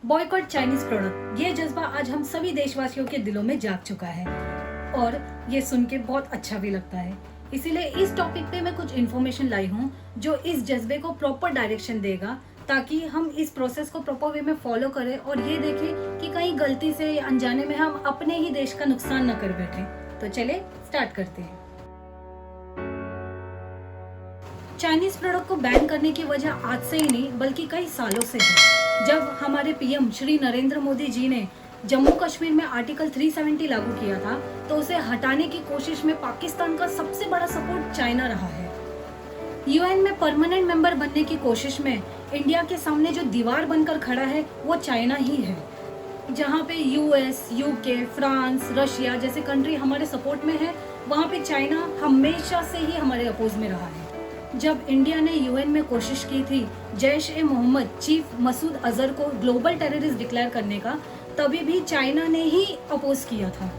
Boycott Chinese product, ये जज्बा आज हम सभी देशवासियों के दिलों में जाग चुका है और ये सुन के बहुत अच्छा भी लगता है। इसीलिए इस टॉपिक पे मैं कुछ इन्फॉर्मेशन लाई हूँ जो इस जज्बे को प्रॉपर डायरेक्शन देगा, ताकि हम इस प्रोसेस को प्रॉपर वे में फॉलो करें और ये देखें कि कहीं गलती से या अनजाने में हम अपने ही देश का नुकसान न कर बैठे। तो चले स्टार्ट करते हैं। चाइनीज प्रोडक्ट को बैन करने की वजह आज से ही नहीं बल्कि कई सालों से है। जब हमारे पीएम श्री नरेंद्र मोदी जी ने जम्मू कश्मीर में आर्टिकल 370 लागू किया था, तो उसे हटाने की कोशिश में पाकिस्तान का सबसे बड़ा सपोर्ट चाइना रहा है। यूएन में परमानेंट मेंबर बनने की कोशिश में इंडिया के सामने जो दीवार बनकर खड़ा है वो चाइना ही है। जहाँ पे यूएस, यूके, फ्रांस, रशिया जैसे कंट्री हमारे सपोर्ट में है, वहाँ पे चाइना हमेशा से ही हमारे अपोज में रहा है। जब इंडिया ने यूएन में कोशिश की थी जैश-ए-मोहम्मद चीफ मसूद अजहर को ग्लोबल टेररिस्ट डिक्लेयर करने का, तभी भी चाइना ने ही अपोज किया था।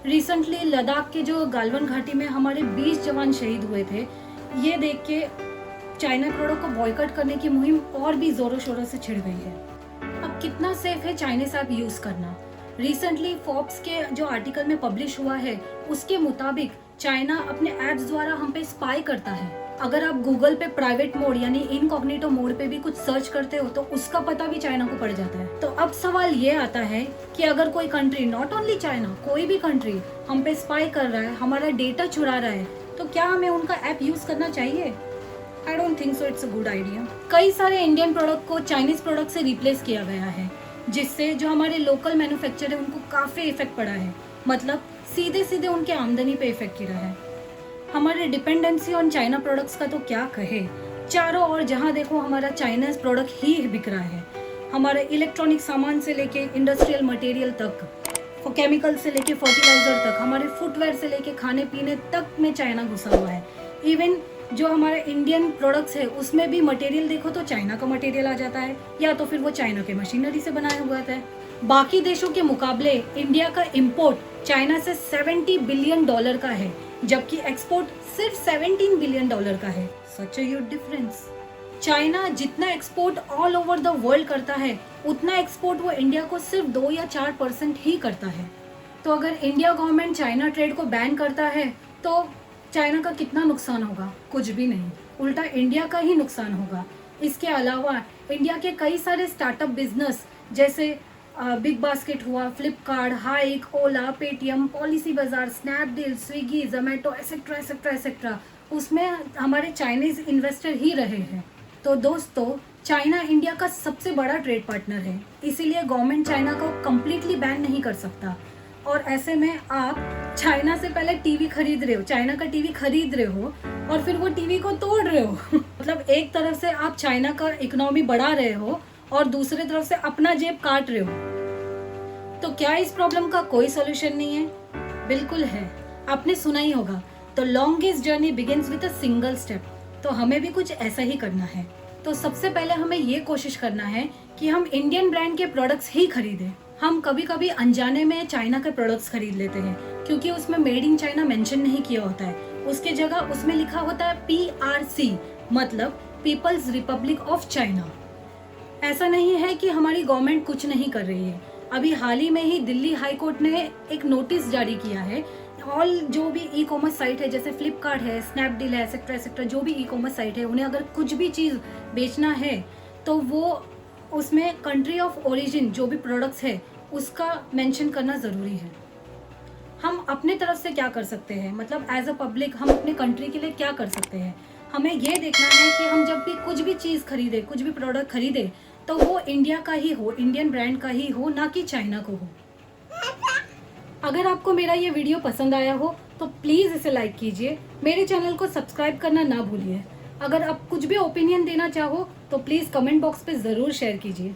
रिसेंटली लद्दाख के जो गालवन घाटी में हमारे 20 जवान शहीद हुए थे, ये देख के चाइना प्रोडक्ट को बॉयकॉट करने की मुहिम और भी जोरों शोरों से छिड़ गई है। अब कितना सेफ है चाइनीज ऐप यूज करना? रिसेंटली फोर्ब्स के जो आर्टिकल में पब्लिश हुआ है, उसके मुताबिक चाइना अपने एप्स द्वारा हम पे स्पाई करता है। अगर आप गूगल पे प्राइवेट मोड यानी इनकॉग्निटो मोड पे भी कुछ सर्च करते हो तो उसका पता भी चाइना को पड़ जाता है। तो अब सवाल ये आता है कि अगर कोई कंट्री, नॉट ओनली चाइना, कोई भी कंट्री हम पे स्पाई कर रहा है, हमारा डेटा चुरा रहा है, तो क्या हमें उनका ऐप यूज करना चाहिए? I don't think so, it's a good idea. कई सारे इंडियन प्रोडक्ट को चाइनीज प्रोडक्ट से रिप्लेस किया गया है, जिससे जो हमारे लोकल मैन्युफैक्चर है उनको काफी इफेक्ट पड़ा है। मतलब सीधे सीधे उनके आमदनी पे इफेक्ट गिरा है। हमारे डिपेंडेंसी ऑन चाइना प्रोडक्ट्स का तो क्या कहे, चारों ओर जहां देखो हमारा चाइनीज प्रोडक्ट ही बिक रहा है। हमारे इलेक्ट्रॉनिक सामान से लेके इंडस्ट्रियल मटेरियल तक, केमिकल से लेके फर्टिलाइजर तक, हमारे फुटवेयर से लेके खाने पीने तक में चाइना घुसा हुआ है। इवन जो हमारे इंडियन प्रोडक्ट्स है उसमें भी मटेरियल देखो तो चाइना का मटेरियल आ जाता है, या तो फिर वो चाइना के मशीनरी से बनाया हुआ था। बाकी देशों के मुकाबले इंडिया का इम्पोर्ट चाइना से $70 बिलियन का है, जबकि एक्सपोर्ट सिर्फ $17 बिलियन का है। सच अ ह्यूज डिफरेंस। चाइना जितना export all over the world करता है, उतना एक्सपोर्ट वो इंडिया को सिर्फ 2 या 4% ही करता है। तो अगर इंडिया गवर्नमेंट चाइना ट्रेड को बैन करता है तो चाइना का कितना नुकसान होगा? कुछ भी नहीं, उल्टा इंडिया का ही नुकसान होगा। इसके अलावा इंडिया के कई सारे स्टार्टअप बिजनेस जैसे बिग बास्केट हुआ, फ्लिपकार्ट, हाइक, ओला, पेटीएम, पॉलिसी बाजार, Snapdeal, Swiggy, Zomato etcetera etcetera etcetera, उसमें हमारे चाइनीज इन्वेस्टर ही रहे हैं। तो दोस्तों, चाइना इंडिया का सबसे बड़ा ट्रेड पार्टनर है, इसीलिए गवर्नमेंट चाइना को कम्प्लीटली बैन नहीं कर सकता। और ऐसे में आप चाइना से पहले टीवी खरीद रहे हो, चाइना का टीवी खरीद रहे हो और फिर वो टीवी को तोड़ रहे हो मतलब एक तरफ से आप चाइना का इकोनॉमी बढ़ा रहे हो और दूसरी तरफ से अपना जेब काट रहे हो। तो क्या इस प्रॉब्लम का कोई सॉल्यूशन नहीं है? बिल्कुल है। आपने सुना ही होगा, the longest journey begins with a single step. तो हमें भी कुछ ऐसा ही करना है। तो सबसे पहले हमें ये कोशिश करना है कि हम इंडियन ब्रांड के प्रोडक्ट्स ही खरीदें। हम कभी कभी अनजाने में चाइना के प्रोडक्ट्स खरीद लेते हैं, क्योंकि उसमें मेड इन चाइना मेंशन नहीं किया होता है। उसके जगह उसमें लिखा होता है PRC, मतलब पीपल्स रिपब्लिक ऑफ चाइना। ऐसा नहीं है कि हमारी गवर्नमेंट कुछ नहीं कर रही है। अभी हाल ही में ही दिल्ली हाई कोर्ट ने एक नोटिस जारी किया है, ऑल जो भी ई कॉमर्स साइट है जैसे फ्लिपकार्ट है, स्नैपडील है, एक्सेट्रा एक्सेट्रा, जो भी ई कॉमर्स साइट है, उन्हें अगर कुछ भी चीज़ बेचना है तो वो उसमें कंट्री ऑफ ओरिजिन जो भी प्रोडक्ट्स है उसका मेंशन करना ज़रूरी है। हम अपने तरफ से क्या कर सकते हैं, मतलब एज अ पब्लिक हम अपने कंट्री के लिए क्या कर सकते हैं? हमें ये देखना है कि हम जब भी कुछ भी चीज़ खरीदे, कुछ भी प्रोडक्ट खरीदे, तो वो इंडिया का ही हो, इंडियन ब्रांड का ही हो, ना कि चाइना को हो। अगर आपको मेरा ये वीडियो पसंद आया हो तो प्लीज़ इसे लाइक कीजिए, मेरे चैनल को सब्सक्राइब करना ना भूलिए। अगर आप कुछ भी ओपिनियन देना चाहो तो प्लीज़ कमेंट बॉक्स पे ज़रूर शेयर कीजिए।